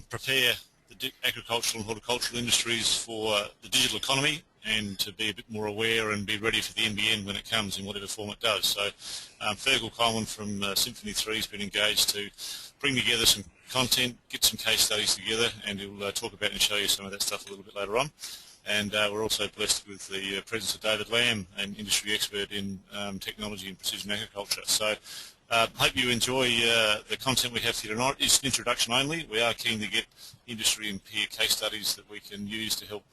prepare the agricultural and horticultural industries for the digital economy and to be a bit more aware and be ready for the NBN when it comes in whatever form it does. So Fergal Coleman from Symphony 3 has been engaged to bring together some content, get some case studies together, and he'll talk about and show you some of that stuff a little bit later on. And we're also blessed with the presence of David Lamb, an industry expert in technology and precision agriculture. So hope you enjoy the content we have here tonight. It's an introduction only. We are keen to get industry and peer case studies that we can use to help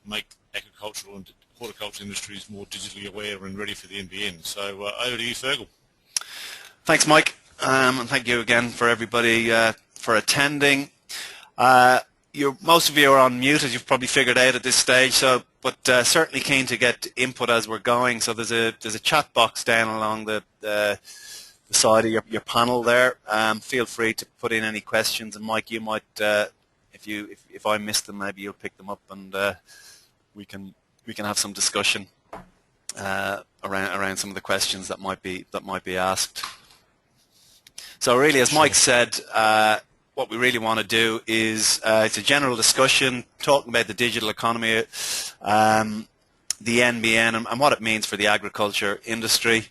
make agricultural and horticulture industries more digitally aware and ready for the NBN. So over to you, Fergal. Thanks, Mike, and thank you again for everybody for attending. Most of you are on mute, as you've probably figured out at this stage. But certainly keen to get input as we're going. So there's a chat box down along the side of your panel there. Feel free to put in any questions, and Mike, you might, if I miss them, maybe you'll pick them up, and we can have some discussion around some of the questions that might be asked. So really, as Mike said, what we really want to do is it's a general discussion talking about the digital economy, the NBN, and what it means for the agriculture industry.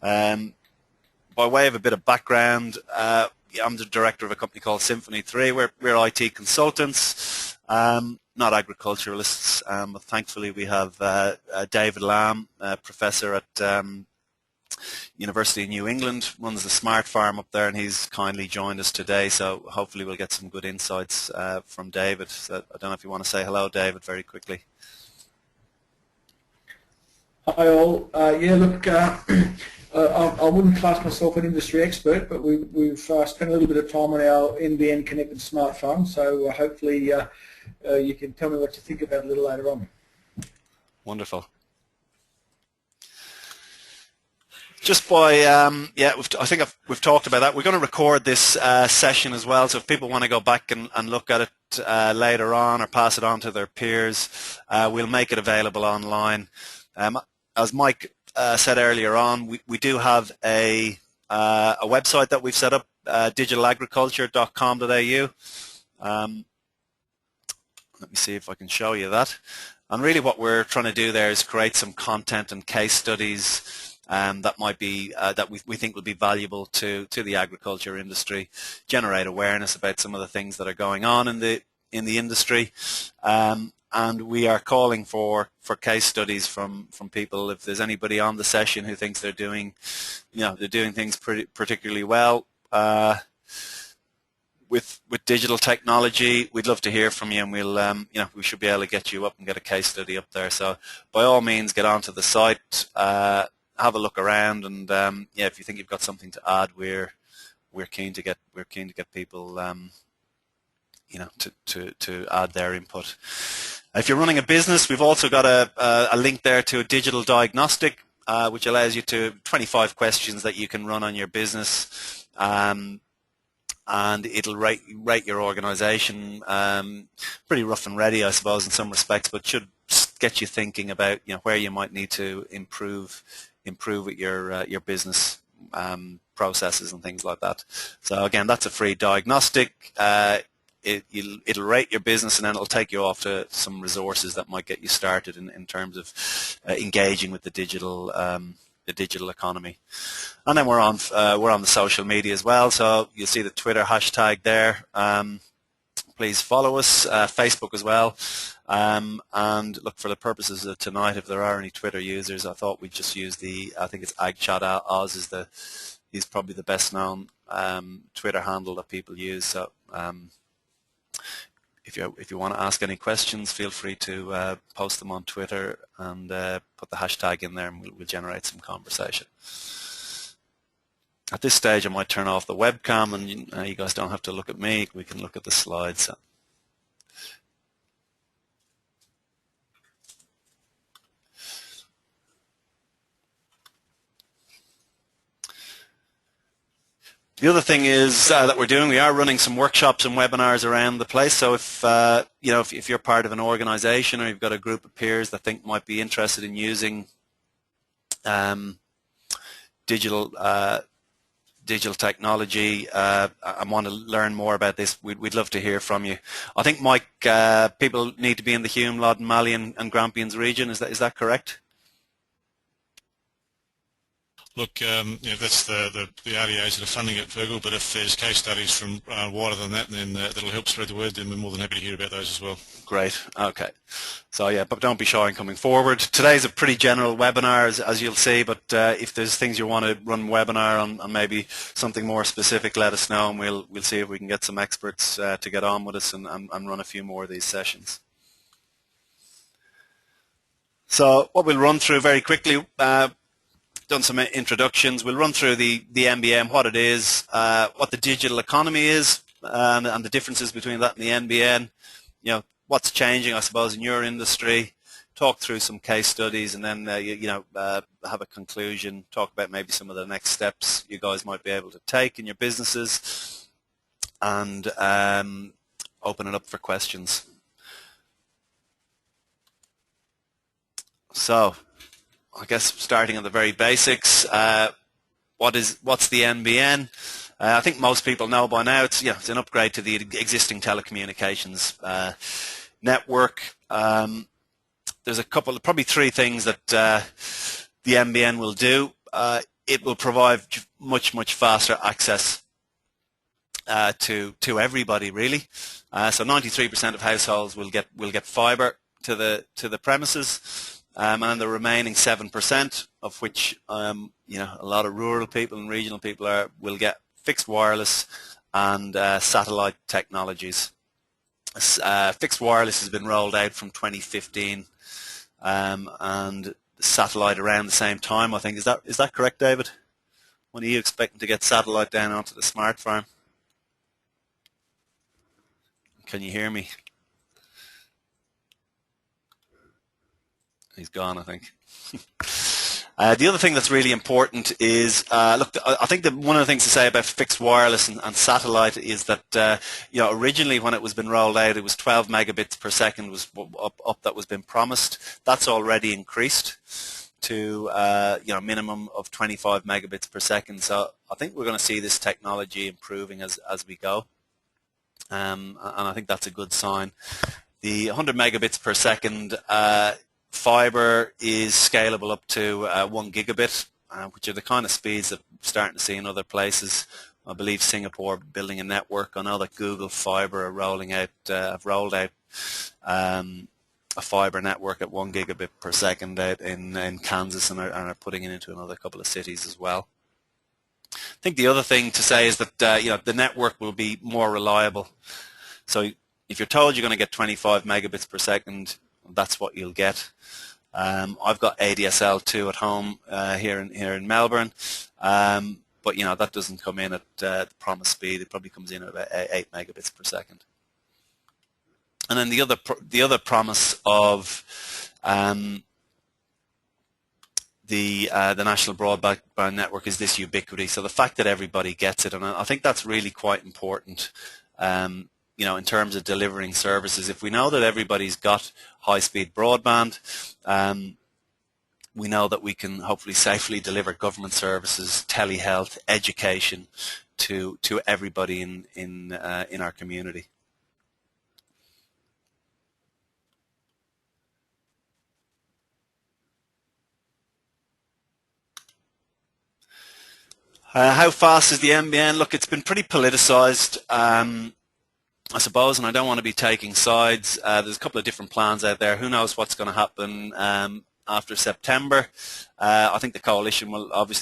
By way of a bit of background, I'm the director of a company called Symphony 3. We're IT consultants, not agriculturalists, but thankfully we have David Lamb, professor at University of New England, runs the Smart Farm up there, and he's kindly joined us today, so hopefully we'll get some good insights from David. So I don't know if you want to say hello, David, very quickly. Hi all. Yeah, look, I wouldn't class myself an industry expert, but we've spent a little bit of time on our NBN connected smart farm, so hopefully you can tell me what you think about it a little later on. Wonderful. Just by, I think we've talked about that. We're going to record this session as well, so if people want to go back and look at it later on or pass it on to their peers, we'll make it available online. As Mike said earlier on, we do have a website that we've set up, digitalagriculture.com.au. Let me see if I can show you that. And really what we're trying to do there is create some content and case studies that might be that we think will be valuable to the agriculture industry, generate awareness about some of the things that are going on in the industry, and we are calling for case studies from people. If there's anybody on the session who thinks they're doing things particularly well with digital technology, we'd love to hear from you, and we'll we should be able to get you up and get a case study up there. So by all means, get onto the site. Have a look around, and if you think you've got something to add, we're keen to get people to add their input. If you're running a business, we've also got a link there to a digital diagnostic, which allows you to 25 questions that you can run on your business, and it'll rate your organisation. Pretty rough and ready, I suppose, in some respects, but should get you thinking about where you might need to improve with your business processes and things like that. So again, that's a free diagnostic. It'll rate your business, and then it'll take you off to some resources that might get you started in terms of engaging with the digital economy. And then we're on the social media as well. So you'll see the Twitter hashtag there. Please follow us, Facebook as well. And look, for the purposes of tonight, if there are any Twitter users, I thought we'd just use I think it's AgChat Oz is probably the best known Twitter handle that people use. So if you want to ask any questions, feel free to post them on Twitter and put the hashtag in there, and we'll generate some conversation. At this stage, I might turn off the webcam, and you guys don't have to look at me. We can look at the slides. The other thing is that we are running some workshops and webinars around the place. So if if you're part of an organisation, or you've got a group of peers that think might be interested digital technology and want to learn more about this, we'd love to hear from you. I think, Mike, people need to be in the Hume, Loddon, Malyon and Grampians region. Is that correct? Look, that's the RDAs that are funding it, Fergal, but if there's case studies from wider than that, then that'll help spread the word, then we're more than happy to hear about those as well. Great. Okay. So yeah, but don't be shy in coming forward. Today's a pretty general webinar, as you'll see, but if there's things you want to run a webinar on maybe something more specific, let us know, and we'll see if we can get some experts to get on with us and run a few more of these sessions. So what we'll run through very quickly, done some introductions. We'll run through the NBN, what it is, what the digital economy is, and the differences between that and the NBN. What's changing, I suppose, in your industry. Talk through some case studies, and then have a conclusion. Talk about maybe some of the next steps you guys might be able to take in your businesses, and open it up for questions. So, I guess starting at the very basics, what's the NBN? I think most people know by now it's an upgrade to the existing telecommunications network. There's probably three things that the NBN will do. It will provide much faster access to everybody, really. So 93% of households will get fibre to the premises. And the remaining 7%, of which a lot of rural people and regional people will get fixed wireless and satellite technologies. Fixed wireless has been rolled out from 2015, and satellite around the same time, I think. Is that correct, David? When are you expecting to get satellite down onto the smart farm? Can you hear me? He's gone, I think. The other thing that's really important is, look, I think that one of the things to say about fixed wireless and satellite is that, originally when it was been rolled out, it was 12 megabits per second was up that was been promised. That's already increased to, a minimum of 25 megabits per second. So I think we're going to see this technology improving as we go. And I think that's a good sign. The 100 megabits per second fibre is scalable up to 1 gigabit, which are the kind of speeds that we're starting to see in other places. I believe Singapore building a network. I know that Google Fibre have rolled out a fibre network at 1 gigabit per second out in Kansas, and are putting it into another couple of cities as well. I think the other thing to say is that the network will be more reliable. So if you're told you're going to get 25 megabits per second, that's what you'll get. I've got ADSL2 at home here in Melbourne, but that doesn't come in at the promised speed. It probably comes in at about 8 megabits per second. And then the other promise of the National Broadband Network is this ubiquity. So the fact that everybody gets it, and I think that's really quite important. In terms of delivering services, if we know that everybody's got high-speed broadband, we know that we can hopefully safely deliver government services, telehealth, education to everybody in our community. How fast is the NBN? Look, it's been pretty politicised. I suppose, and I don't want to be taking sides. There's a couple of different plans out there. Who knows what's going to happen after September? I think the coalition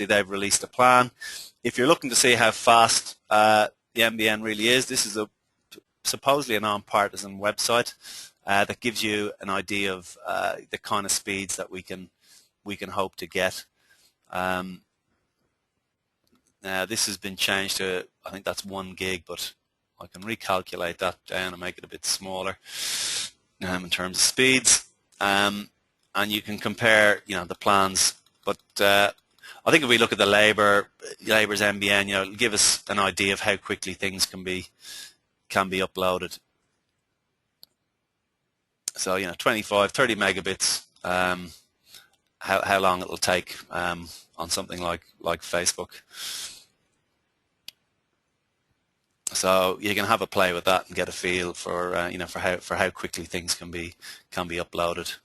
they've released a plan. If you're looking to see how fast the NBN really is, this is supposedly a non-partisan website that gives you an idea of the kind of speeds that we can hope to get. This has been changed to, I think that's 1 gig, but I can recalculate that down and make it a bit smaller in terms of speeds, and you can compare, the plans. But I think if we look at the Labour's NBN, it'll give us an idea of how quickly things can be uploaded. So 25, 30 megabits. How long it'll take on something like Facebook. So you can have a play with that and get a feel for for how quickly things can be uploaded.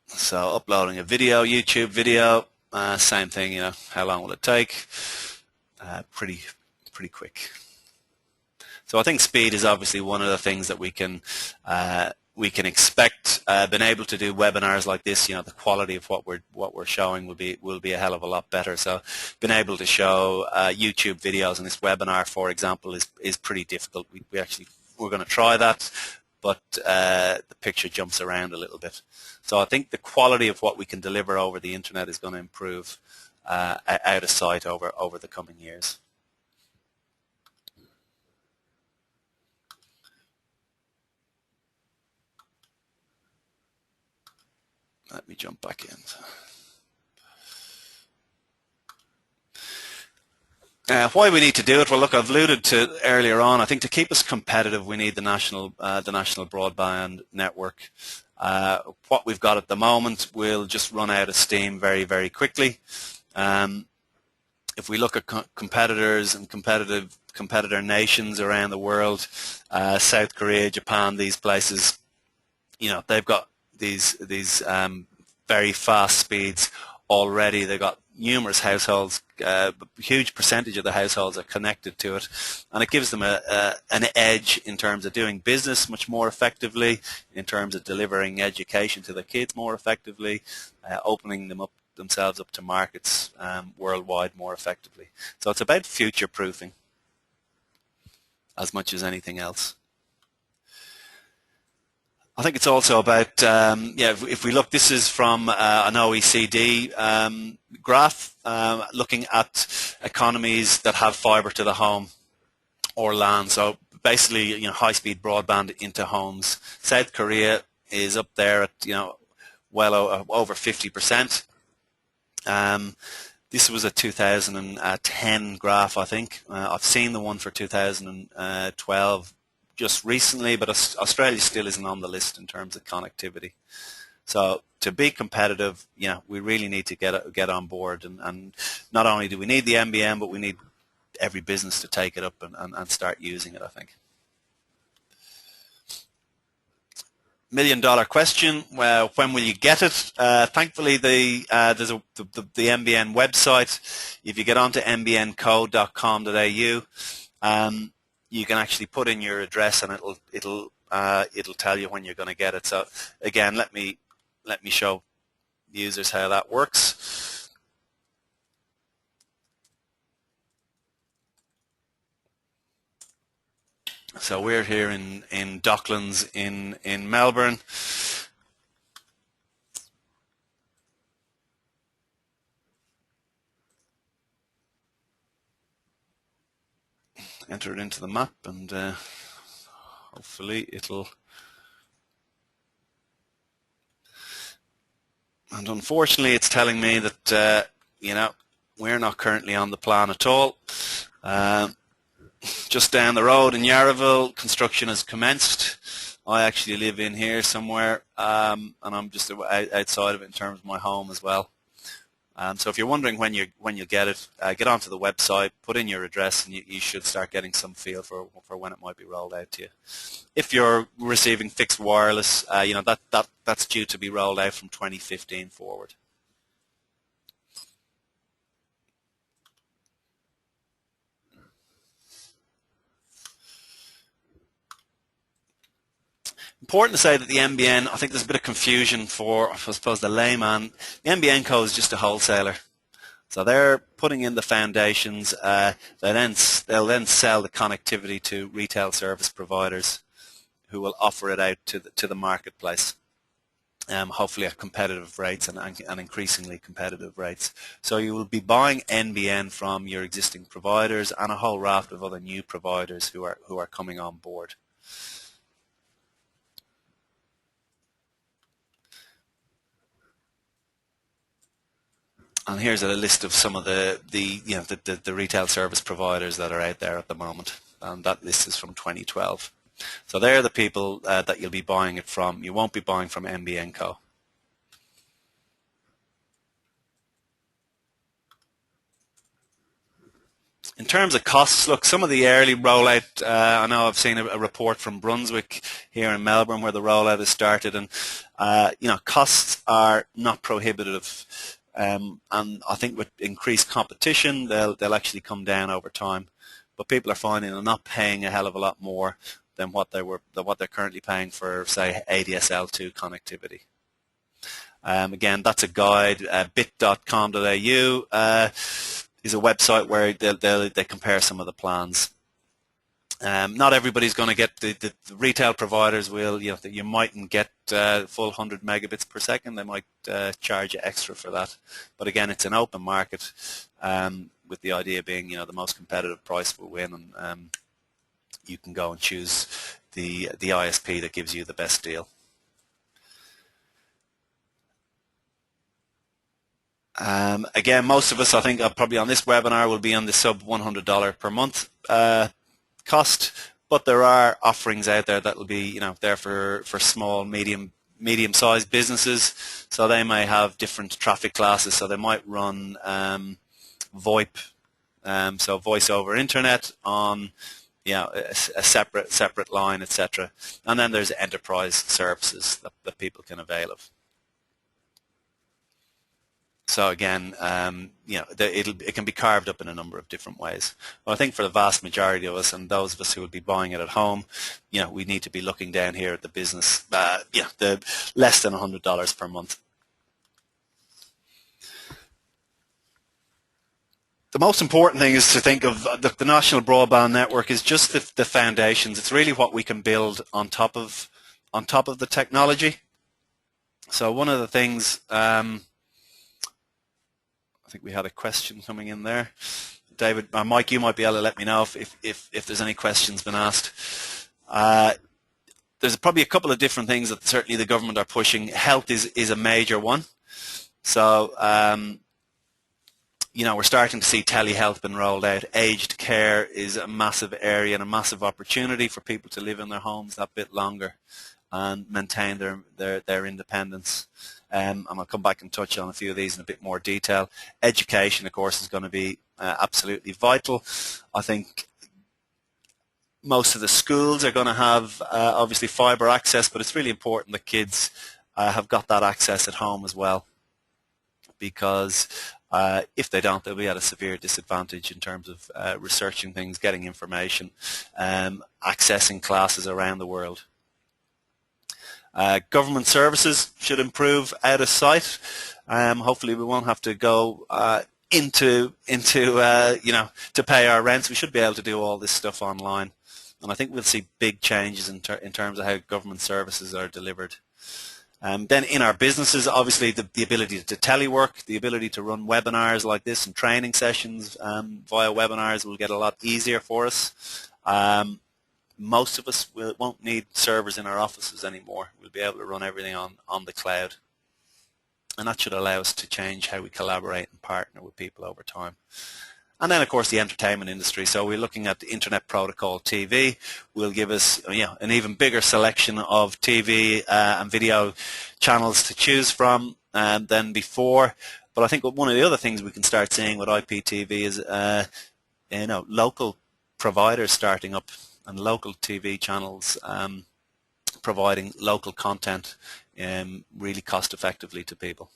So uploading a video, YouTube video, same thing. How long will it take? Pretty quick. So I think speed is obviously one of the things that we can expect. Being able to do webinars like this, the quality of what we're showing will be a hell of a lot better. So being able to show YouTube videos in this webinar, for example, is pretty difficult. We're going to try that, but the picture jumps around a little bit. So I think the quality of what we can deliver over the internet is going to improve out of sight over the coming years. Let me jump back in. Why we need to do it? Well, look, I've alluded to earlier on. I think to keep us competitive, we need the National Broadband Network. What we've got at the moment will just run out of steam very, very quickly. If we look at competitors and competitor nations around the world, South Korea, Japan, these places, they've got these very fast speeds already. They've got numerous households, a huge percentage of the households are connected to it, and it gives them an edge in terms of doing business much more effectively, in terms of delivering education to the kids more effectively, opening themselves up to markets worldwide more effectively. So it's about future-proofing as much as anything else. I think it's also about, if we look, this is from an OECD graph looking at economies that have fibre to the home or LAN. So basically, high-speed broadband into homes. South Korea is up there at, well over 50%. This was a 2010 graph, I think. I've seen the one for 2012 just recently, but Australia still isn't on the list in terms of connectivity. So to be competitive, we really need to get on board, and not only do we need the NBN, but we need every business to take it up and start using it, I think. $1 million question, well, when will you get it? Thankfully, there's the NBN website. If you get onto nbncode.com.au, you can actually put in your address, and it'll tell you when you're going to get it. So again, let me show users how that works. So we're here in Docklands in Melbourne. Enter it into the map, and hopefully it'll. And unfortunately, it's telling me that we're not currently on the plan at all. Just down the road in Yarraville, construction has commenced. I actually live in here somewhere, and I'm just outside of it in terms of my home as well. So if you're wondering when you get it, get onto the website, put in your address, and you should start getting some feel for when it might be rolled out to you. If you're receiving fixed wireless, that's due to be rolled out from 2015 forward. Important to say that the NBN, I think there's a bit of confusion for, I suppose, the layman. The NBN Co is just a wholesaler. So they're putting in the foundations. They'll then sell the connectivity to retail service providers who will offer it out to the marketplace, hopefully at competitive rates and increasingly competitive rates. So you will be buying NBN from your existing providers and a whole raft of other new providers who are coming on board. And here's a list of some of the retail service providers that are out there at the moment. and that list is from 2012. So they're the people that you'll be buying it from. You won't be buying from NBN Co. In terms of costs, look, some of the early rollout, I know I've seen a report from Brunswick here in Melbourne where the rollout has started, and costs are not prohibitive, and I think with increased competition, they'll actually come down over time. But people are finding they're not paying a hell of a lot more than what they're currently paying for, say, ADSL2 connectivity. Again, that's a guide, bit.com.au. Is a website where they compare some of the plans. Not everybody's going to get the retail providers will. You mightn't get full 100 megabits per second. They might charge you extra for that. But again, it's an open market, with the idea being the most competitive price will win, and you can go and choose the ISP that gives you the best deal. Again, most of us, I think, probably on this webinar will be on the sub $100 per month cost, but there are offerings out there that will be, there for small, medium-sized businesses. So they may have different traffic classes. So they might run VoIP, so voice over internet on, a separate line, etc. And then there's enterprise services that people can avail of. So again, it can be carved up in a number of different ways. Well, I think for the vast majority of us, and those of us who will be buying it at home, we need to be looking down here at the business, the less than $100 per month. The most important thing is to think of the National Broadband Network is just the foundations. It's really what we can build on top of the technology. So one of the things. I think we had a question coming in there. David, Mike, you might be able to let me know if there's any questions been asked. There's probably a couple of different things that certainly the government are pushing. Health is a major one. So, we're starting to see telehealth being rolled out. Aged care is a massive area and a massive opportunity for people to live in their homes that bit longer and maintain their independence. And I'll come back and touch on a few of these in a bit more detail. Education, of course, is going to be absolutely vital. I think most of the schools are going to have, obviously, fibre access, but it's really important that kids have got that access at home as well, because if they don't, they'll be at a severe disadvantage in terms of researching things, getting information, accessing classes around the world. Government services should improve out of sight. Hopefully, we won't have to go to pay our rents. We should be able to do all this stuff online, and I think we'll see big changes in terms of how government services are delivered. Then in our businesses, obviously, the ability to telework, the ability to run webinars like this and training sessions via webinars will get a lot easier for us. Most of us won't need servers in our offices anymore. We'll be able to run everything on the cloud. And that should allow us to change how we collaborate and partner with people over time. And then, of course, the entertainment industry. So we're looking at the Internet Protocol TV. Will give us an even bigger selection of TV and video channels to choose from than before. But I think one of the other things we can start seeing with IPTV is local providers starting up and local TV channels providing local content really cost effectively to people.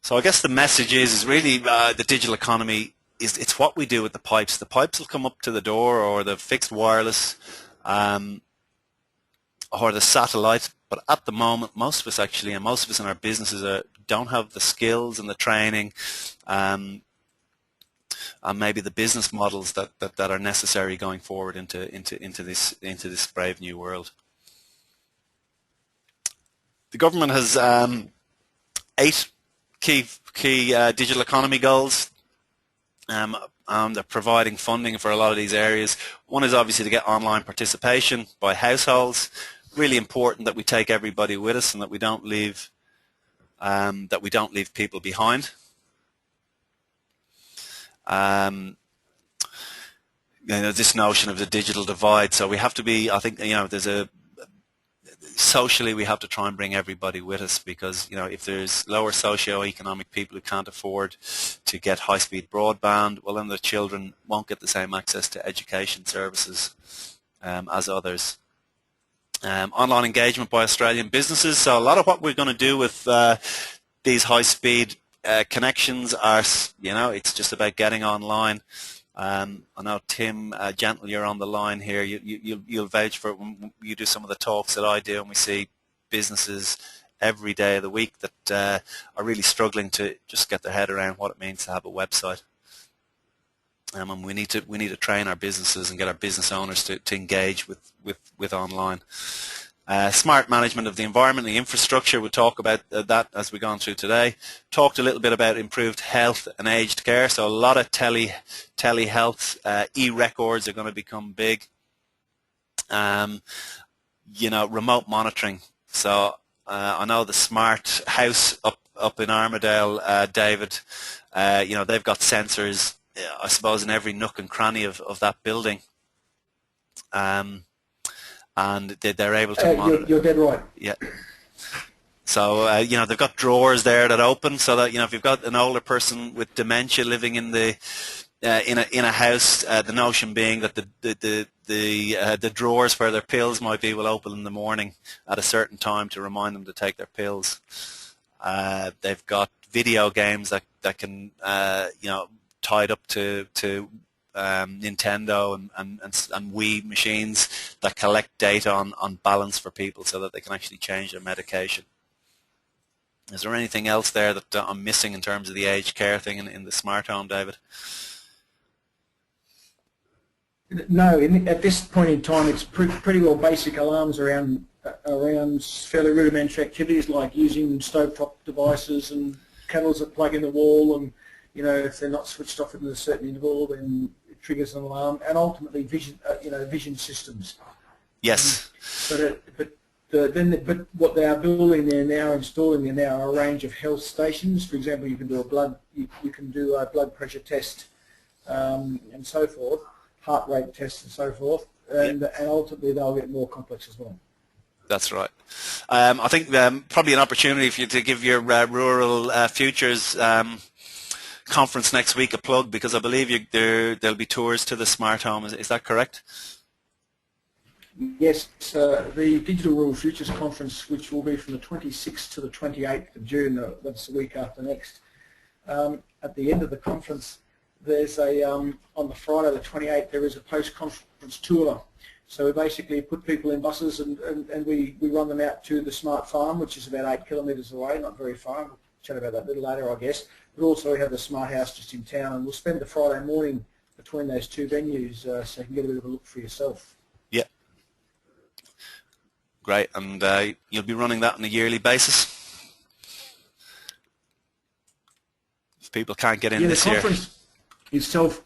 So I guess the message is really the digital economy it's what we do with the pipes. The pipes will come up to the door, or the fixed wireless, or the satellite. But at the moment, most of us actually, and most of us in our businesses don't have the skills and the training, and maybe the business models that are necessary going forward into this brave new world. The government has 8 key digital economy goals. They're providing funding for a lot of these areas. One is obviously to get online participation by households. Really important that we take everybody with us and that we don't leave people behind. this notion of the digital divide. So we have to be, I think, socially we have to try and bring everybody with us, because if there's lower socio-economic people who can't afford to get high-speed broadband, well then the children won't get the same access to education services as others. Online engagement by Australian businesses. So a lot of what we're going to do with these high-speed connections are, it's just about getting online. I know Tim Gentle, you're on the line here. You'll vouch for it when you do some of the talks that I do, and we see businesses every day of the week that are really struggling to just get their head around what it means to have a website. And we need to train our businesses and get our business owners to engage with online. Smart management of the environment, the infrastructure. We'll talk about that as we've gone through today. Talked a little bit about improved health and aged care. So a lot of telehealth, e-records are going to become big. Remote monitoring. So I know the smart house up in Armidale, David. They've got sensors, I suppose, in every nook and cranny of that building. And they're able to monitor. You're dead right. Yeah. So they've got drawers there that open, so that if you've got an older person with dementia living in the in a house, the notion being that the drawers where their pills might be will open in the morning at a certain time to remind them to take their pills. They've got video games that can tied up to Nintendo and Wii machines that collect data on balance for people so that they can actually change their medication. Is there anything else there that I'm missing in terms of the aged care thing in the smart home, David? No, at this point in time, it's pretty well basic alarms around fairly rudimentary activities like using stovetop devices and kettles that plug in the wall, and if they're not switched off in a certain interval, then it triggers an alarm, and ultimately vision systems. Yes. But what they are building there now, installing there now, are a range of health stations. For example, you can do a blood pressure test and so forth, heart rate tests and so forth, and ultimately they'll get more complex as well. That's right. I think probably an opportunity for you to give your Rural Futures conference next week a plug, because I believe there'll be tours to the smart home. Is that correct? Yes, the Digital Rural Futures Conference, which will be from the 26th to the 28th of June, that's the week after next. At the end of the conference, there's on the Friday the 28th, there is a post-conference tour. So we basically put people in buses and we run them out to the smart farm, which is about 8 kilometres away, not very far. We'll chat about that a little later, I guess. But also we have the smart house just in town, and we'll spend the Friday morning between those two venues so you can get a bit of a look for yourself. Yeah. Great. And you'll be running that on a yearly basis? If people can't get in this year. The conference itself,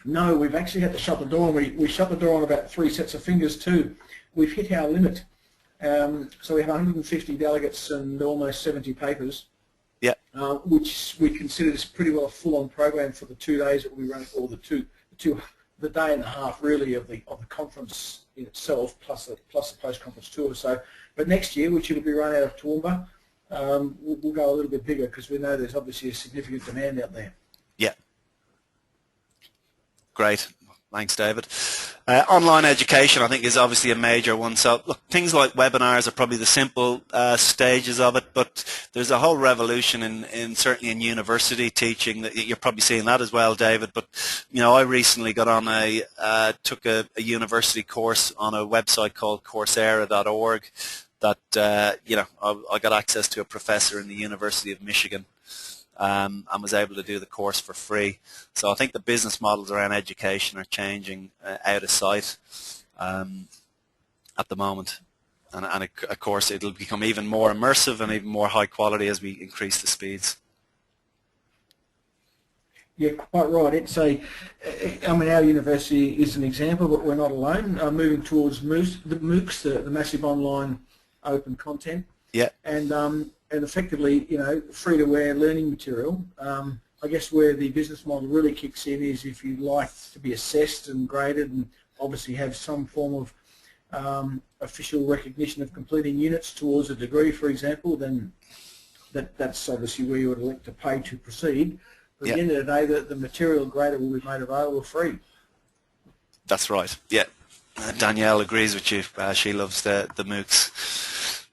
no, we've actually had to shut the door, and we shut the door on about 3 sets of fingers too. We've hit our limit. So we have 150 delegates and almost 70 papers. Yeah. Which we consider is pretty well a full-on program for the 2 days that we run, or the day and a half really of the conference in itself, plus the post-conference tour. So, but next year, which will be run out of Toowoomba, we'll go a little bit bigger, because we know there's obviously a significant demand out there. Yeah. Great. Thanks, David. Online education, I think, is obviously a major one. So, look, things like webinars are probably the simple stages of it, but there's a whole revolution in certainly in university teaching. That you're probably seeing that as well, David. But I recently got on took a university course on a website called Coursera.org. That I got access to a professor in the University of Michigan. And was able to do the course for free. So I think the business models around education are changing out of sight at the moment. And of course, it'll become even more immersive and even more high quality as we increase the speeds. Yeah, quite right. Our university is an example, but we're not alone. Moving towards MOOCs, the massive online open content. Yeah. And effectively, free-to-wear learning material I guess where the business model really kicks in is if you like to be assessed and graded and obviously have some form of official recognition of completing units towards a degree, for example, then that's obviously where you would elect to pay to proceed. But at the end of the day, the material graded will be made available free. That's right. Yeah, Danielle agrees with you. She loves the MOOCs.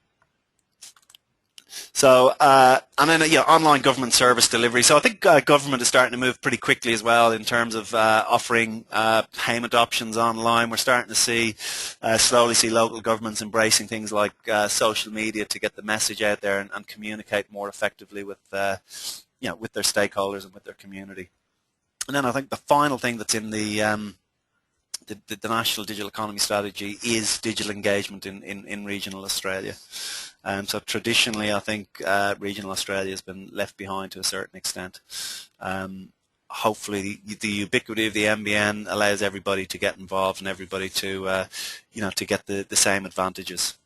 So, and then online government service delivery. So I think government is starting to move pretty quickly as well in terms of offering payment options online. We're starting to slowly see local governments embracing things like social media to get the message out there and communicate more effectively with with their stakeholders and with their community. And then I think the final thing that's in the National Digital Economy Strategy is digital engagement in regional Australia. So traditionally, I think regional Australia has been left behind to a certain extent. Hopefully, the ubiquity of the NBN allows everybody to get involved and everybody to, to get the same advantages.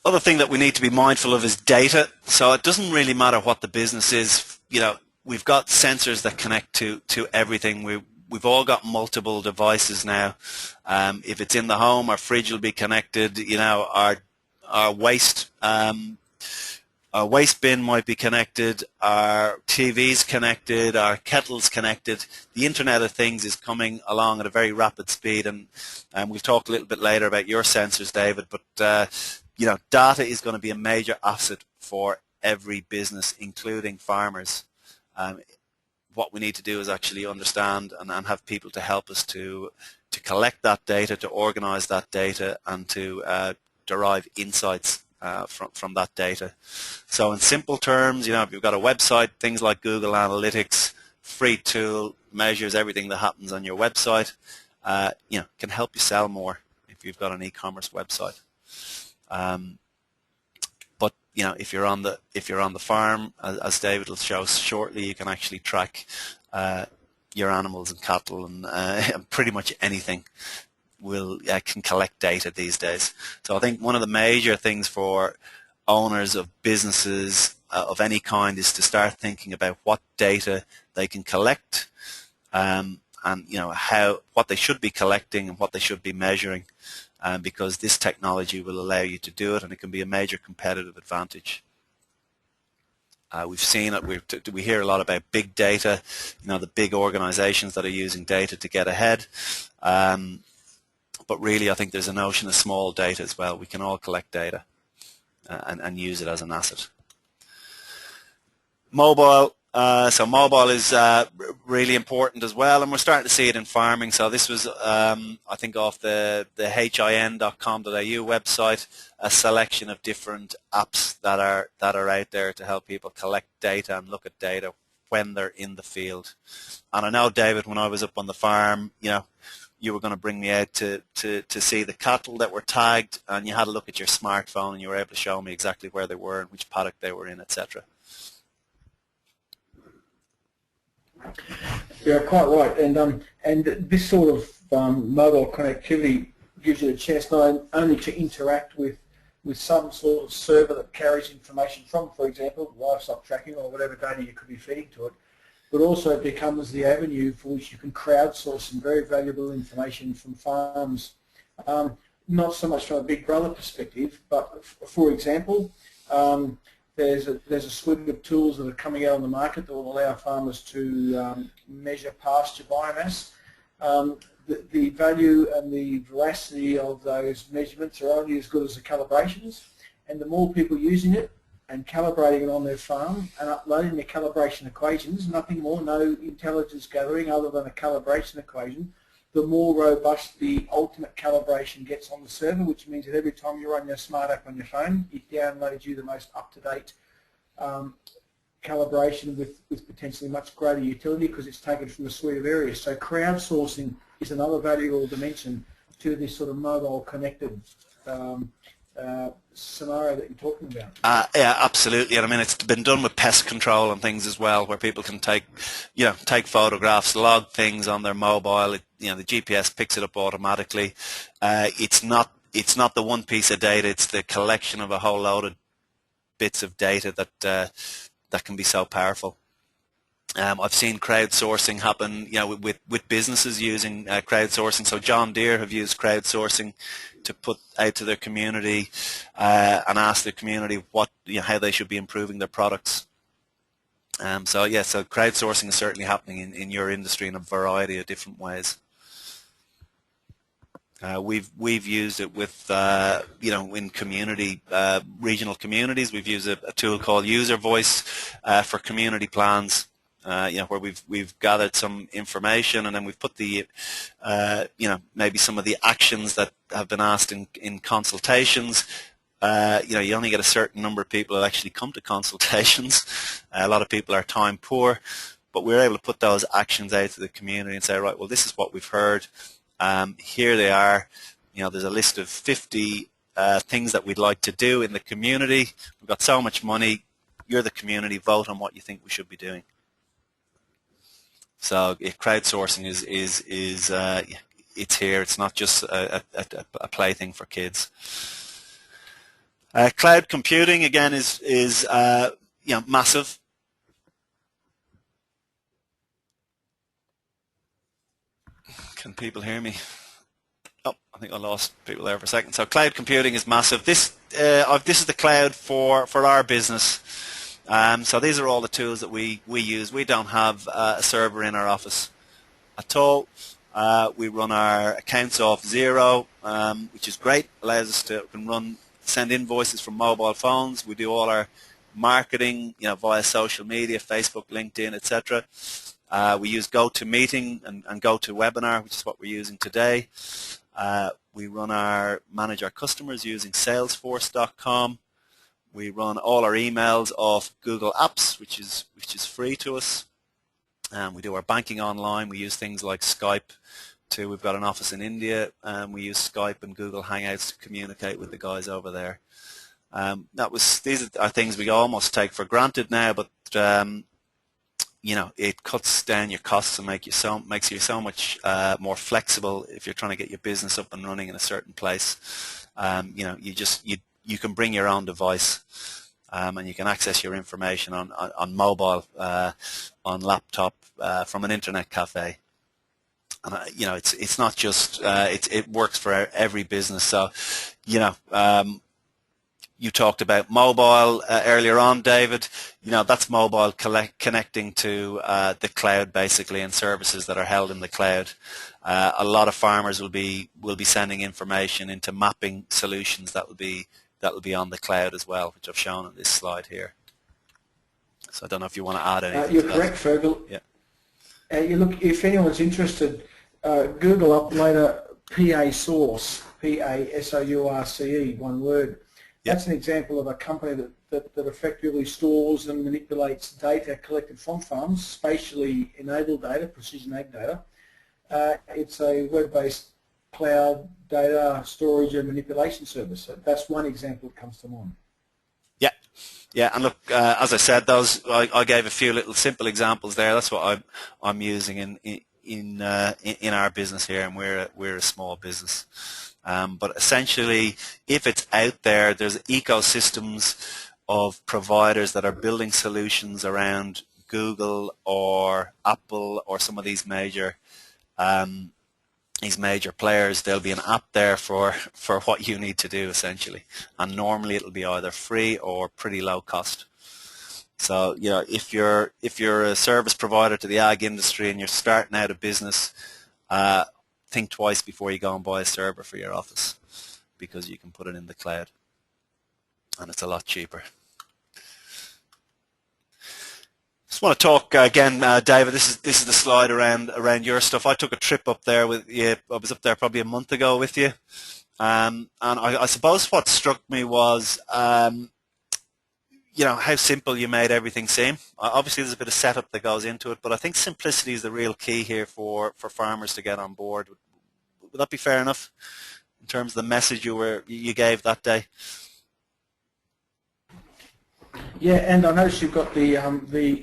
Other thing that we need to be mindful of is data. So it doesn't really matter what the business is. We've got sensors that connect to everything. We've all got multiple devices now. If it's in the home, our fridge will be connected. Our waste bin might be connected. Our TV's connected. Our kettle's connected. The Internet of Things is coming along at a very rapid speed, and we'll talk a little bit later about your sensors, David. But data is going to be a major asset for every business, including farmers. What we need to do is actually understand and have people to help us to collect that data, to organize that data, and to derive insights from that data. So in simple terms, if you've got a website, things like Google Analytics, free tool, measures everything that happens on your website, can help you sell more if you've got an e-commerce website. But if you're on the farm, as David will show us shortly, you can actually track your animals and cattle and pretty much anything can collect data these days. So I think one of the major things for owners of businesses of any kind is to start thinking about what data they can collect, and what they should be collecting and what they should be measuring. Because this technology will allow you to do it, and it can be a major competitive advantage. We've seen it. We hear a lot about big data, the big organizations that are using data to get ahead. But really, I think there's a notion of small data as well. We can all collect data and use it as an asset. Mobile. So mobile is really important as well, and we're starting to see it in farming. So this was, I think, off the hin.com.au website, a selection of different apps that are out there to help people collect data and look at data when they're in the field. And I know, David, when I was up on the farm, you were going to bring me out to see the cattle that were tagged, and you had a look at your smartphone, and you were able to show me exactly where they were and which paddock they were in, etc. Yeah, quite right. And this sort of mobile connectivity gives you a chance not only to interact with some sort of server that carries information from, for example, livestock tracking or whatever data you could be feeding to it, but also it becomes the avenue for which you can crowdsource some very valuable information from farms. Not so much from a Big Brother perspective, but for example, there's a suite of tools that are coming out on the market that will allow farmers to measure pasture biomass. The value and the veracity of those measurements are only as good as the calibrations, and the more people using it and calibrating it on their farm and uploading their calibration equations, nothing more, no intelligence gathering other than a calibration equation, the more robust the ultimate calibration gets on the server, which means that every time you run your smart app on your phone, it downloads you the most up-to-date calibration with potentially much greater utility because it's taken from a suite of areas. So crowdsourcing is another valuable dimension to this sort of mobile connected scenario that you're talking about. Yeah, absolutely. And I mean, it's been done with pest control and things as well, where people can take photographs, log things on their mobile. The GPS picks it up automatically. It's not it's not the one piece of data, it's the collection of a whole load of bits of data that can be so powerful. I've seen crowdsourcing happen, with businesses using crowdsourcing. So John Deere have used crowdsourcing to put out to their community and ask the community how they should be improving their products. So crowdsourcing is certainly happening in your industry in a variety of different ways. We've used it with in community regional communities. We've used a tool called User Voice for community plans. Where we've gathered some information, and then we've put the maybe some of the actions that have been asked in consultations. You only get a certain number of people that actually come to consultations. A lot of people are time poor, but we're able to put those actions out to the community and say, right, well, this is what we've heard. Here they are. There's a list of 50 things that we'd like to do in the community. We've got so much money. You're the community. Vote on what you think we should be doing. So crowdsourcing is it's here. It's not just a plaything for kids. Cloud computing again is massive. Can people hear me? Oh, I think I lost people there for a second. So cloud computing is massive. This is the cloud for our business. So these are all the tools that we use. We don't have a server in our office at all. We run our accounts off Zero, which is great. Allows us to send invoices from mobile phones. We do all our marketing, via social media, Facebook, LinkedIn, etc. We use GoToMeeting and GoToWebinar, which is what we're using today. We manage our customers using Salesforce.com. We run all our emails off Google Apps, which is free to us. We do our banking online. We use things like Skype too. We've got an office in India. We use Skype and Google Hangouts to communicate with the guys over there. These are things we almost take for granted now, but it cuts down your costs and makes you so much more flexible if you're trying to get your business up and running in a certain place. You can bring your own device, and you can access your information on mobile, on laptop, from an internet cafe. And it's not just it works for every business. So you talked about mobile earlier on, David. That's mobile connecting to the cloud basically, and services that are held in the cloud. A lot of farmers will be sending information into mapping solutions that will be on the cloud as well, which I've shown on this slide here. So I don't know if you want to add anything. You're correct, Fergal. Yeah. Look, if anyone's interested, Google up later PA Source, PASOURCE, one word. Yep. That's an example of a company that effectively stores and manipulates data collected from farms, spatially enabled data, precision ag data. It's a web-based cloud data storage and manipulation service. So that's one example that comes to mind. Yeah, and look, as I said, I gave a few little simple examples there. That's what I'm using in our business here, and we're a small business. But essentially, if it's out there, there's ecosystems of providers that are building solutions around Google or Apple or some of these major players. There'll be an app there for what you need to do essentially, and normally it'll be either free or pretty low cost. So if you're a service provider to the ag industry and you're starting out a business, think twice before you go and buy a server for your office, because you can put it in the cloud and it's a lot cheaper. Just want to talk again, David. This is the slide around your stuff. I took a trip up there with you. I was up there probably a month ago with you, and I suppose what struck me was, how simple you made everything seem. Obviously, there's a bit of setup that goes into it, but I think simplicity is the real key here for farmers to get on board. Would that be fair enough in terms of the message you gave that day? Yeah, and I noticed you've got the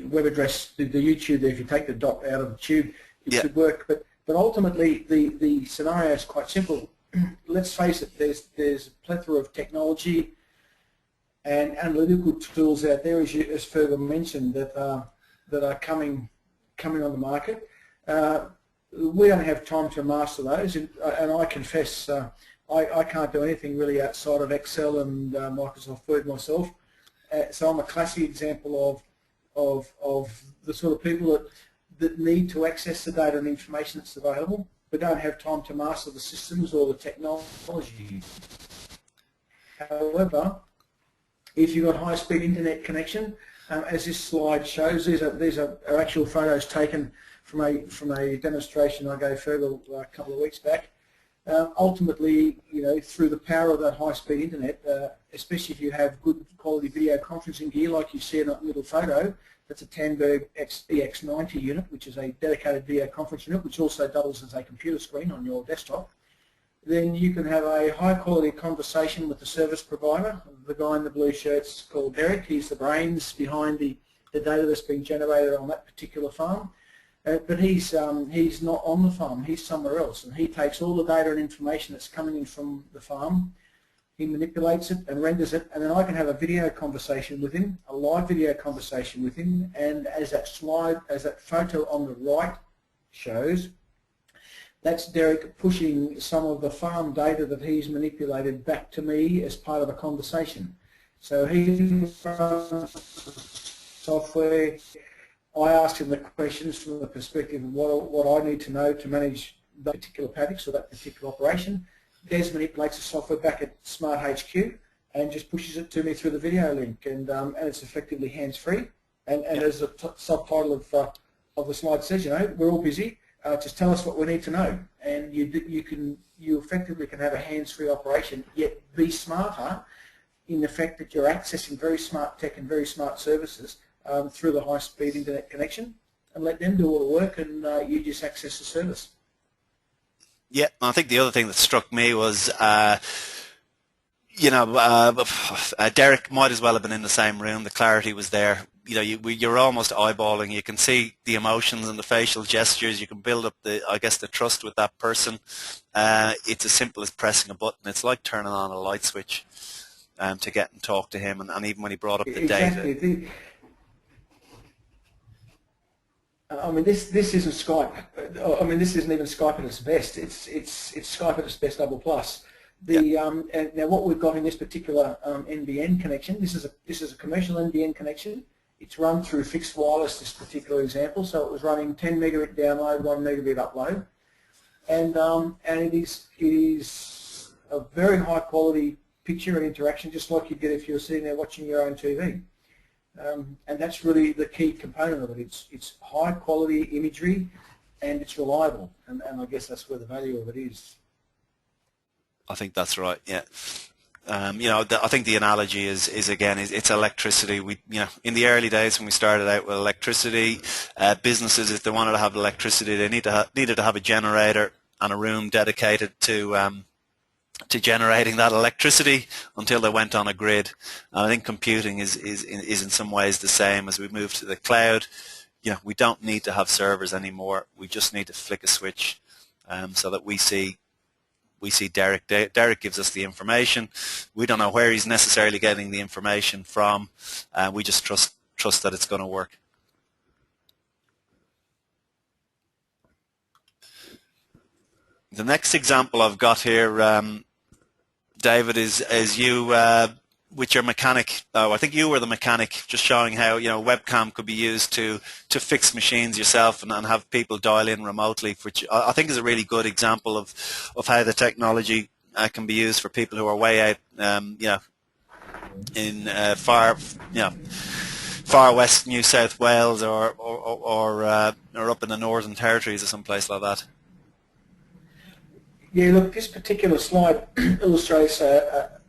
web address, the YouTube there. If you take the dot out of the tube, it should work. But ultimately, the scenario is quite simple. let's face it, there's a plethora of technology and analytical tools out there, as Fergal mentioned, that are coming on the market. We don't have time to master those, and I confess I can't do anything really outside of Excel and Microsoft Word myself. So I'm a classic example of the sort of people that need to access the data and information that's available, but don't have time to master the systems or the technology. However, if you've got high-speed internet connection, as this slide shows, these are actual photos taken from a demonstration I gave Fergal a couple of weeks back. Ultimately, through the power of that high-speed internet, especially if you have good quality video conferencing gear, like you see in that little photo, that's a Tandberg EX90 unit, which is a dedicated video conference unit, which also doubles as a computer screen on your desktop. Then you can have a high-quality conversation with the service provider. The guy in the blue shirt's called Derek. He's the brains behind the data that's being generated on that particular farm. But he's not on the farm. He's somewhere else, and he takes all the data and information that's coming in from the farm. He manipulates it and renders it, and then I can have a video conversation with him, a live video conversation with him, and as that photo on the right shows, that's Derek pushing some of the farm data that he's manipulated back to me as part of a conversation. So he software. I ask him the questions from the perspective of what I need to know to manage that particular paddocks or that particular operation. Des manipulates the software back at Smart HQ and just pushes it to me through the video link, and it's effectively hands-free. And as the subtitle of the slide says, we're all busy. Just tell us what we need to know, and you effectively can have a hands-free operation, yet be smarter in the fact that you're accessing very smart tech and very smart services through the high-speed internet connection, and let them do all the work, and you just access the service. Yeah, I think the other thing that struck me was, Derek might as well have been in the same room. The clarity was there. You're almost eyeballing. You can see the emotions and the facial gestures. You can build up the trust with that person. It's as simple as pressing a button. It's like turning on a light switch to get and talk to him. And even when he brought up the data. I mean, this isn't Skype. I mean, this isn't even Skype at its best. It's Skype at its best double plus. And now what we've got in this particular NBN connection, this is a commercial NBN connection. It's run through fixed wireless, this particular example. So it was running 10 megabit download, 1 megabit upload, and it is a very high quality picture and interaction, just like you'd get if you were sitting there watching your own TV. And that's really the key component of it. It's high quality imagery, and it's reliable, and I guess that's where the value of it is. I think that's right. Yeah. I think the analogy is it's electricity. In the early days when we started out with electricity, businesses, if they wanted to have electricity, they needed to have a generator and a room dedicated to generating that electricity until they went on a grid. And I think computing is in some ways the same. As we move to the cloud, we don't need to have servers anymore. We just need to flick a switch so that we see Derek. Derek gives us the information. We don't know where he's necessarily getting the information from. We just trust that it's going to work. The next example I've got here, David, is you with your mechanic. I think you were the mechanic, just showing how webcam could be used to fix machines yourself and have people dial in remotely, which I think is a really good example of how the technology can be used for people who are way out, in far west New South Wales or up in the Northern Territories or someplace like that. Yeah, look, this particular slide illustrates a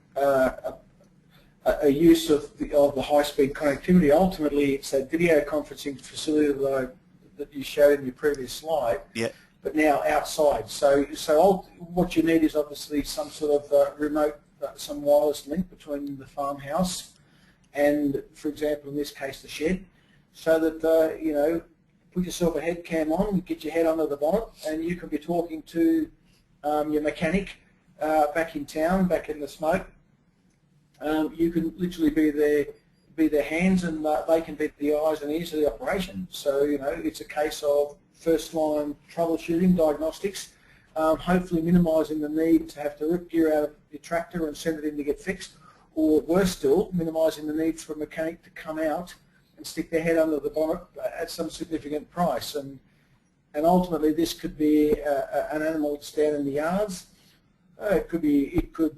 use of the high-speed connectivity. Ultimately, it's a video conferencing facility that you showed in your previous slide, yeah, but now outside. So what you need is obviously some sort of remote, some wireless link between the farmhouse and, for example, in this case, the shed, so that put yourself a head cam on, get your head under the bonnet, and you can be talking to your mechanic back in town, back in the smoke, you can literally be their hands, and they can be the eyes and ears of the operation. So, you know, it's a case of first-line troubleshooting, diagnostics, hopefully minimising the need to have to rip gear out of your tractor and send it in to get fixed, or worse still, minimising the need for a mechanic to come out and stick their head under the bonnet at some significant price. And ultimately, this could be an animal that's down in the yards. It could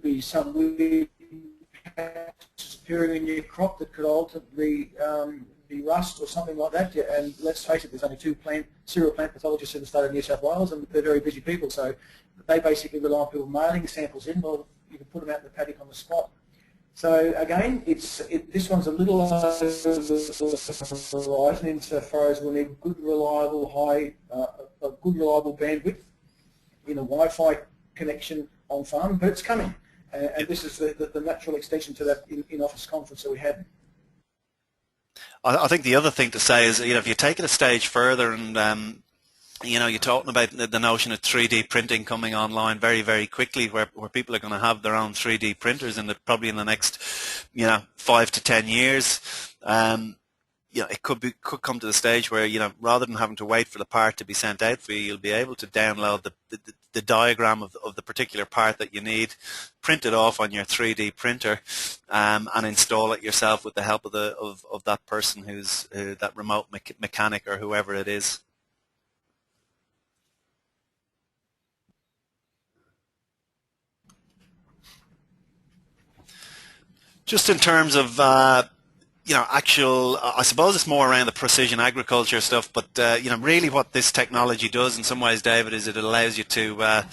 be some weird patches appearing in your crop that could ultimately be rust or something like that. And let's face it, there's only 2 cereal plant pathologists in the state of New South Wales, and they're very busy people. So they basically rely on people mailing samples in. Well, you can put them out in the paddock on the spot. So again, this one's a little over the horizon insofar as we'll need good, reliable, good, reliable bandwidth in a Wi-Fi connection on farm, but it's coming. And this is the natural extension to that in-office conference that we had. I think the other thing to say is, you know, if you take it a stage further, and you know, you're talking about the notion of 3D printing coming online very, very quickly, where people are going to have their own 3D printers probably in the next, you know, 5 to 10 years. You know, it could come to the stage where, you know, rather than having to wait for the part to be sent out for you, you'll be able to download the diagram of the particular part that you need, print it off on your 3D printer, and install it yourself with the help of that person who's that remote mechanic or whoever it is. Just in terms of, you know, actual, I suppose it's more around the precision agriculture stuff, but, you know, really what this technology does in some ways, David, is it allows you to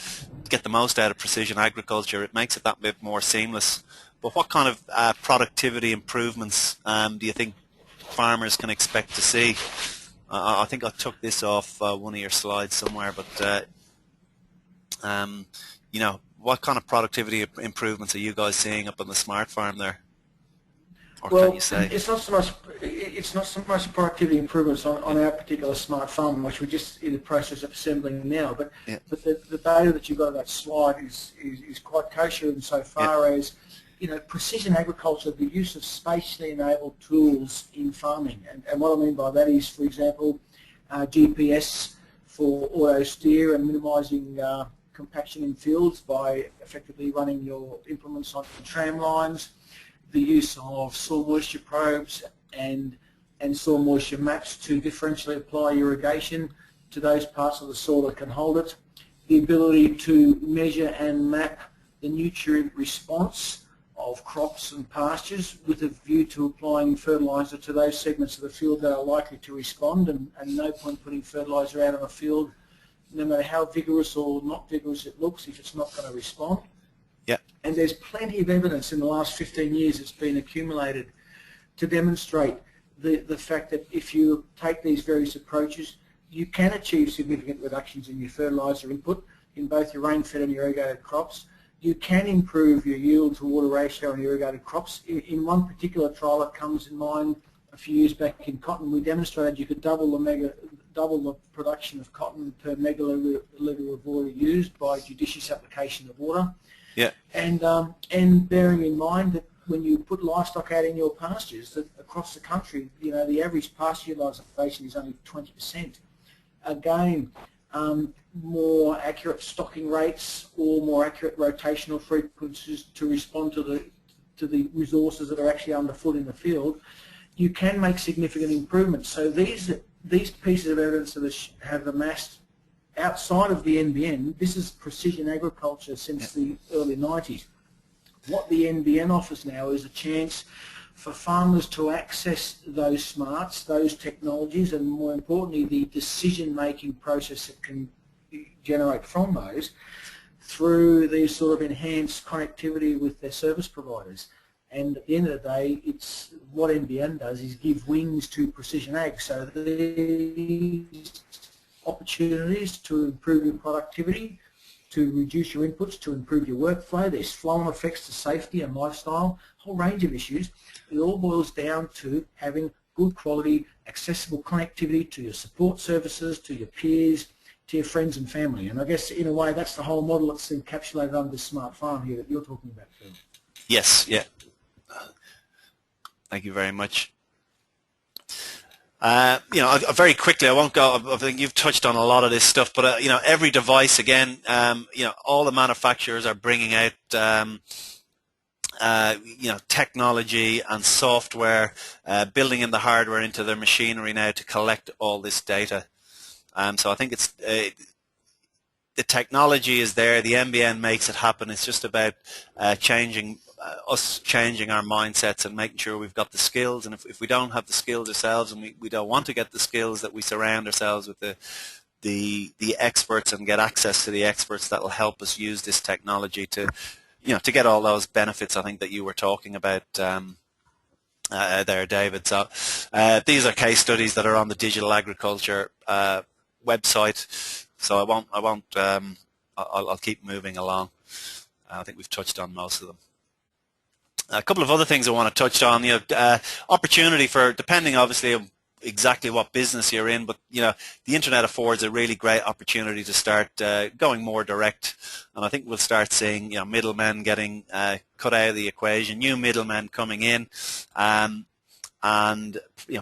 get the most out of precision agriculture. It makes it that bit more seamless. But what kind of productivity improvements do you think farmers can expect to see? I think I took this off one of your slides somewhere, but, you know, what kind of productivity improvements are you guys seeing up on the smart farm there? Or well, can you say? It's not so much productivity improvements on our particular smart farm, which we're just in the process of assembling now. But the data that you've got on that slide is quite kosher insofar as, you know, precision agriculture, the use of spatially enabled tools in farming. And what I mean by that is, for example, GPS for auto steer and minimising compaction in fields by effectively running your implements on tram lines, the use of soil moisture probes and soil moisture maps to differentially apply irrigation to those parts of the soil that can hold it, the ability to measure and map the nutrient response of crops and pastures with a view to applying fertiliser to those segments of the field that are likely to respond, and no point putting fertiliser out on a field, no matter how vigorous or not vigorous it looks, if it's not going to respond. Yeah. And there's plenty of evidence in the last 15 years that's been accumulated to demonstrate the fact that if you take these various approaches, you can achieve significant reductions in your fertiliser input in both your rain-fed and irrigated crops. You can improve your yield to water ratio in irrigated crops. In one particular trial that comes in mind a few years back in cotton, we demonstrated you could double the production of cotton per megalitre of water used by judicious application of water. Yeah. And bearing in mind that when you put livestock out in your pastures, that across the country, you know, the average pasture utilisation is only 20%. Again, more accurate stocking rates or more accurate rotational frequencies to respond to the resources that are actually underfoot in the field, you can make significant improvements. So these pieces of evidence that have amassed outside of the NBN, this is precision agriculture since the early 90s. What the NBN offers now is a chance for farmers to access those smarts, those technologies, and more importantly, the decision-making process that can generate from those through these sort of enhanced connectivity with their service providers. And at the end of the day, it's what NBN does is give wings to precision ag. So these opportunities to improve your productivity, to reduce your inputs, to improve your workflow, there's flow-on effects to safety and lifestyle, a whole range of issues. It all boils down to having good quality, accessible connectivity to your support services, to your peers, to your friends and family. And I guess in a way that's the whole model that's encapsulated under this smart farm here that you're talking about, Phil. Yes, yeah. Thank you very much. Very quickly, I won't go, I think you've touched on a lot of this stuff, but, every device, again, all the manufacturers are bringing out, technology and software, building in the hardware into their machinery now to collect all this data. So I think it's the technology is there. The NBN makes it happen. It's just about changing our mindsets and making sure we've got the skills. And if we don't have the skills ourselves, and we don't want to get the skills, that we surround ourselves with the experts and get access to the experts that will help us use this technology to get all those benefits I think that you were talking about there, David. So these are case studies that are on the Digital Agriculture website. So I'll keep moving along. I think we've touched on most of them. A couple of other things I want to touch on. Opportunity for, depending obviously on exactly what business you're in, but the internet affords a really great opportunity to start going more direct, and I think we'll start seeing middlemen getting cut out of the equation, new middlemen coming in, and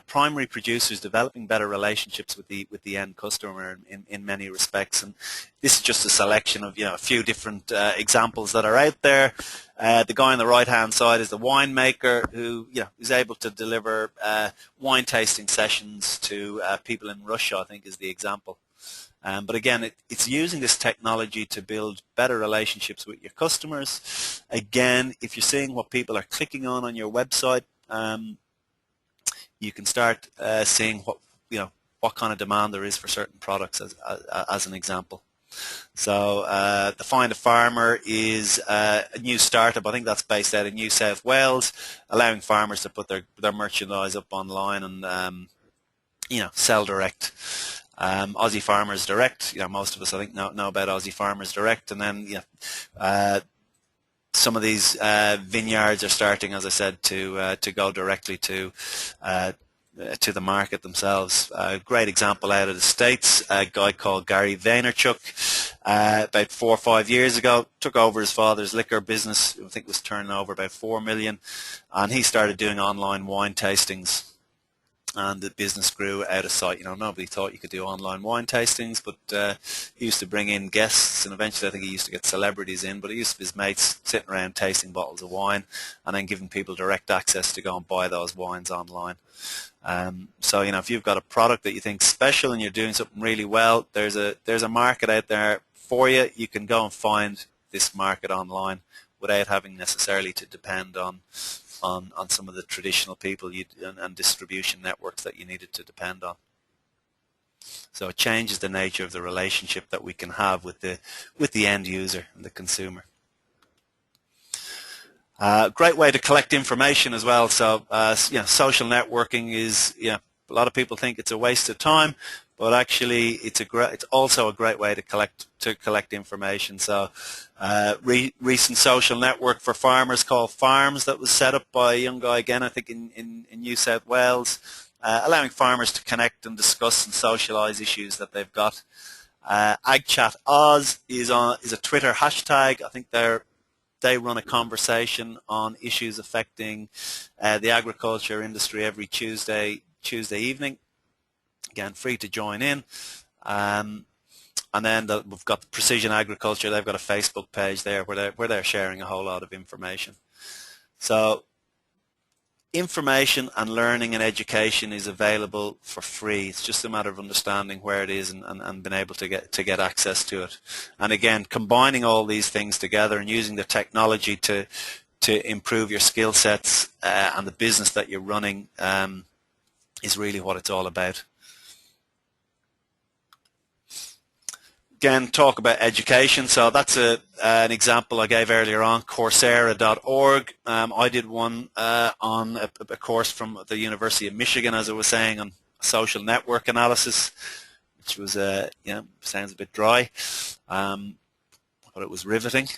primary producers developing better relationships with the end customer in many respects. And this is just a selection of a few different examples that are out there. The guy on the right hand side is the winemaker who is able to deliver wine tasting sessions to people in Russia, I think is the example. But again, it's using this technology to build better relationships with your customers. Again, if you're seeing what people are clicking on your website, you can start seeing what kind of demand there is for certain products as an example. So the Find a Farmer is a new startup. I think that's based out in New South Wales, allowing farmers to put their merchandise up online and sell direct. Aussie Farmers Direct, most of us I think know about Aussie Farmers Direct, and then some of these vineyards are starting, as I said, to go directly to the market themselves. A great example out of the States, a guy called Gary Vaynerchuk, about 4 or 5 years ago, took over his father's liquor business. I think it was turning over about $4 million, and he started doing online wine tastings. And the business grew out of sight. Nobody thought you could do online wine tastings, but he used to bring in guests, and eventually I think he used to get celebrities in, but he used to have his mates sitting around tasting bottles of wine and then giving people direct access to go and buy those wines online. So, if you've got a product that you think is special and you're doing something really well, there's a market out there for you. You can go and find this market online without having necessarily to depend on some of the traditional people and distribution networks that you needed to depend on. So it changes the nature of the relationship that we can have with the end user and the consumer. Great way to collect information as well. So social networking is a lot of people think it's a waste of time, but actually it's also a great way to collect information. So recent social network for farmers called Farms that was set up by a young guy, again I think in New South Wales, allowing farmers to connect and discuss and socialise issues that they've got. AgChat Oz is a Twitter hashtag. I think they run a conversation on issues affecting the agriculture industry every Tuesday evening. Again, free to join in. And then we've got the Precision Agriculture. They've got a Facebook page there where they're sharing a whole lot of information. So information and learning and education is available for free. It's just a matter of understanding where it is and being able to get access to it. And again, combining all these things together and using the technology to improve your skill sets and the business that you're running is really what it's all about. Again, talk about education. So that's an example I gave earlier on, Coursera.org. I did one on a course from the University of Michigan, as I was saying, on social network analysis, which was, sounds a bit dry, but it was riveting.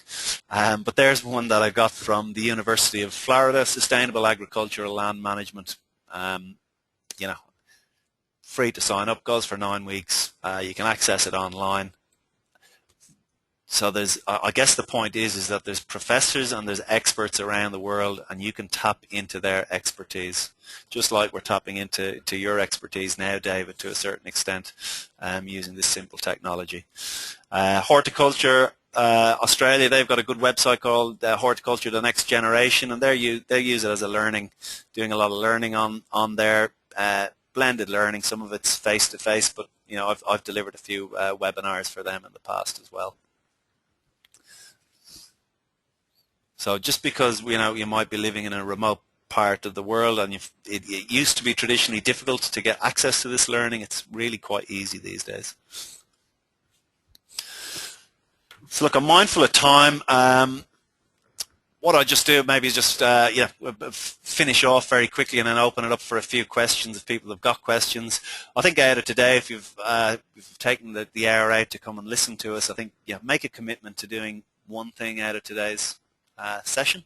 But there's one that I got from the University of Florida, Sustainable Agricultural Land Management. Free to sign up, goes for 9 weeks. You can access it online. So I guess the point is that there's professors and there's experts around the world, and you can tap into their expertise, just like we're tapping into your expertise now, David, to a certain extent, using this simple technology. Horticulture, Australia, they've got a good website called Horticulture The Next Generation, and they use it as a learning, doing a lot of learning on their blended learning. Some of it's face-to-face, but I've delivered a few webinars for them in the past as well. So just because you might be living in a remote part of the world, and it used to be traditionally difficult to get access to this learning, it's really quite easy these days. So look, I'm mindful of time. What I just do maybe is just finish off very quickly and then open it up for a few questions if people have got questions. I think out of today, if you've taken the hour out to come and listen to us, I think make a commitment to doing one thing out of today's session.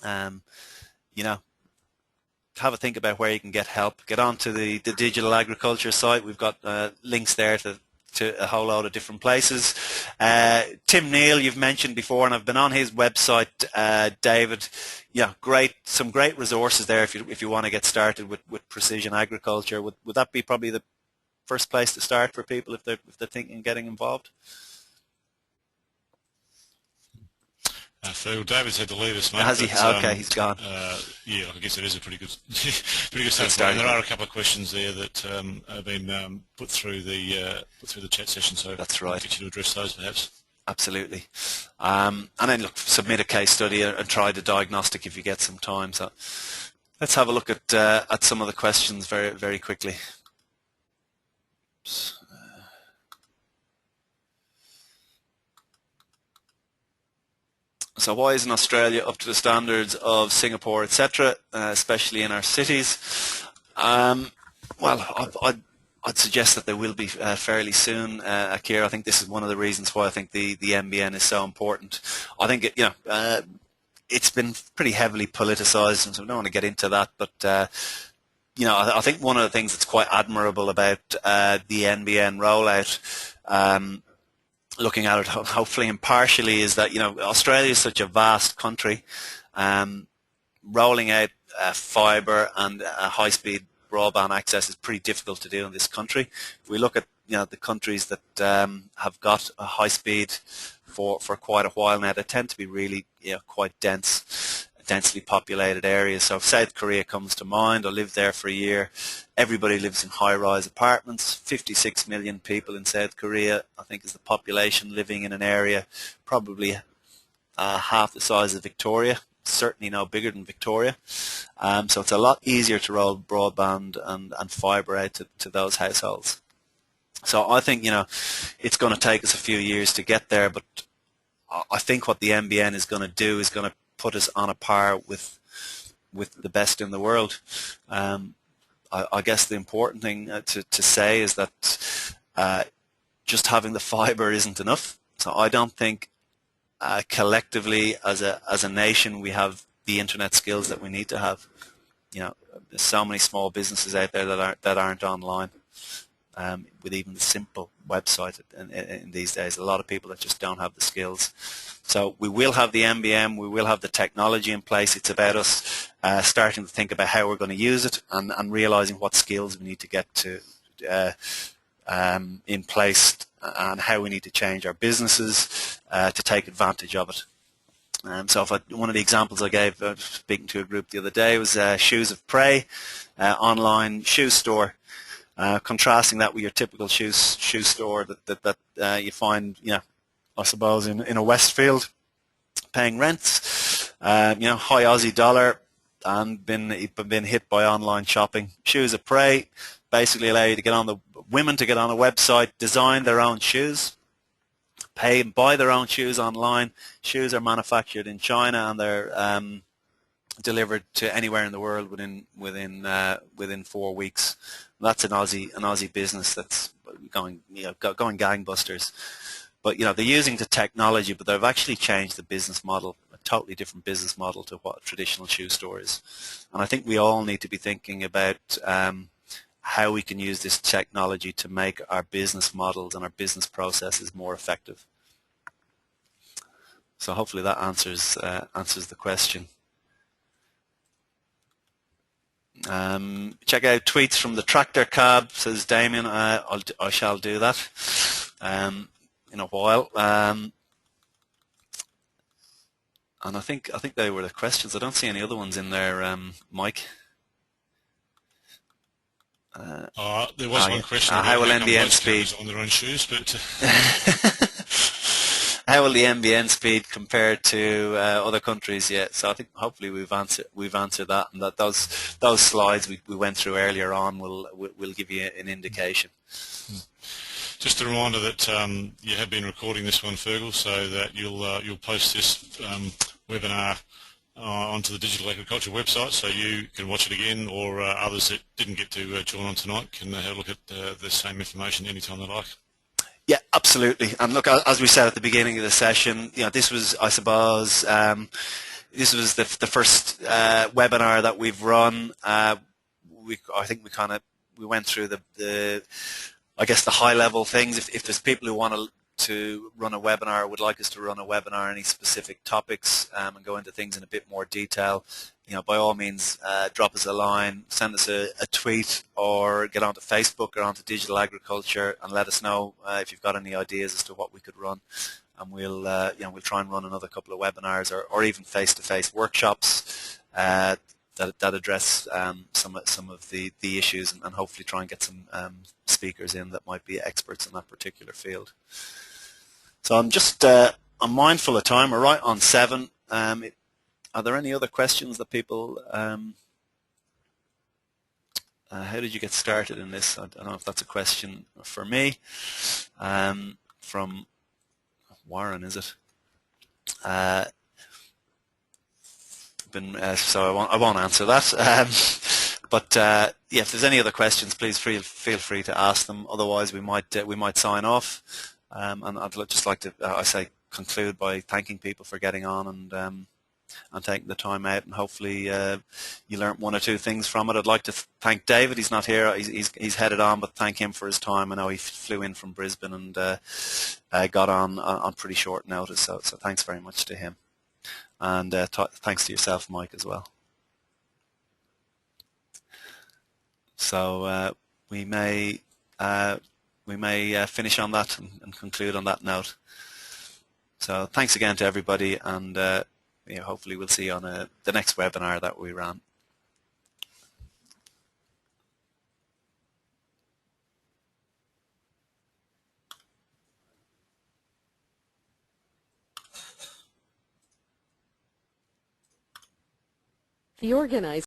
Have a think about where you can get help. Get onto the digital agriculture site. We've got links there to a whole load of different places. Tim Neal, you've mentioned before, and I've been on his website, David. Some great resources there if you want to get started with precision agriculture. Would that be probably the first place to start for people if they're thinking of getting involved? Phil, David's had to leave us, mate. Has he? Okay, he's gone. I guess it is a pretty good start. And there are a couple of questions there that have been put through the chat session, so that's right. I'll get you to address those, perhaps. Absolutely. And then look, submit a case study and try the diagnostic if you get some time. So let's have a look at some of the questions very, very quickly. Oops. So why isn't Australia up to the standards of Singapore, etc., especially in our cities? Well, I'd suggest that they will be fairly soon, Akira. I think this is one of the reasons why I think the NBN is so important. I think it's been pretty heavily politicised, and so I don't want to get into that, but I think one of the things that's quite admirable about the NBN rollout, looking at it hopefully impartially, is that Australia is such a vast country. Rolling out fibre and high-speed broadband access is pretty difficult to do in this country. If we look at the countries that have got a high speed for quite a while now, they tend to be really quite densely populated areas. So if South Korea comes to mind, I lived there for a year. Everybody lives in high-rise apartments. 56 million people in South Korea, I think, is the population living in an area probably half the size of Victoria, certainly no bigger than Victoria. So it's a lot easier to roll broadband and fibre out to those households. So I think it's going to take us a few years to get there, but I think what the NBN is going to do is going to put us on a par with the best in the world. I guess the important thing to say is that just having the fibre isn't enough. So I don't think collectively as a nation we have the internet skills that we need to have. There's so many small businesses out there that aren't online. With even the simple website in these days, a lot of people that just don't have the skills. So we will have the NBN, we will have the technology in place. It's about us starting to think about how we're going to use it and realizing what skills we need to get to in place and how we need to change our businesses to take advantage of it. So one of the examples I gave speaking to a group the other day was Shoes of Prey, online shoe store. Contrasting that with your typical shoe store that you find, I suppose in a Westfield, paying rents, high Aussie dollar, and been hit by online shopping. Shoes of Prey basically allow you to get on women to get on a website, design their own shoes, pay and buy their own shoes online. Shoes are manufactured in China and they're delivered to anywhere in the world within 4 weeks. That's an Aussie business that's going gangbusters. But they're using the technology, but they've actually changed the business model, a totally different business model to what a traditional shoe store is. And I think we all need to be thinking about how we can use this technology to make our business models and our business processes more effective. So hopefully that answers the question. Check out tweets from the tractor cab, says Damien. I shall do that in a while. And I think they were the questions. I don't see any other ones in there, Mike. There was one question about how will how NBN most speed companies on their own shoes, but how will the NBN speed compare to other countries? Yeah, so I think hopefully we've answered that, and that those slides we went through earlier on will give you an indication. Just a reminder that you have been recording this one, Fergal, so that you'll post this webinar onto the Digital Agriculture website, so you can watch it again, or others that didn't get to join on tonight can have a look at the same information anytime they like. Yeah, absolutely. And look, as we said at the beginning of the session, this was, I suppose, this was the first webinar that we've run. I think we went through the I guess the high level things. If there's people who want to run a webinar, would like us to run a webinar, any specific topics, and go into things in a bit more detail, by all means, drop us a line, send us a tweet, or get onto Facebook or onto Digital Agriculture and let us know if you've got any ideas as to what we could run, and we'll try and run another couple of webinars or even face-to-face workshops that address some of the issues, and hopefully try and get some speakers in that might be experts in that particular field. So I'm mindful of time. We're right on 7. Are there any other questions that people? How did you get started in this? I don't know if that's a question for me. From Warren, is it? So I won't answer that. But yeah, if there's any other questions, please feel free to ask them. Otherwise, we might sign off. And I'd just like to conclude by thanking people for getting on and taking the time out, and hopefully you learnt one or two things from it. I'd like to thank David. He's not here. He's headed on, but thank him for his time. I know he flew in from Brisbane and got on pretty short notice. So thanks very much to him, and thanks to yourself, Mike, as well. So we may finish on that and conclude on that note. So thanks again to everybody, and hopefully we'll see you on the next webinar that we ran. The organizer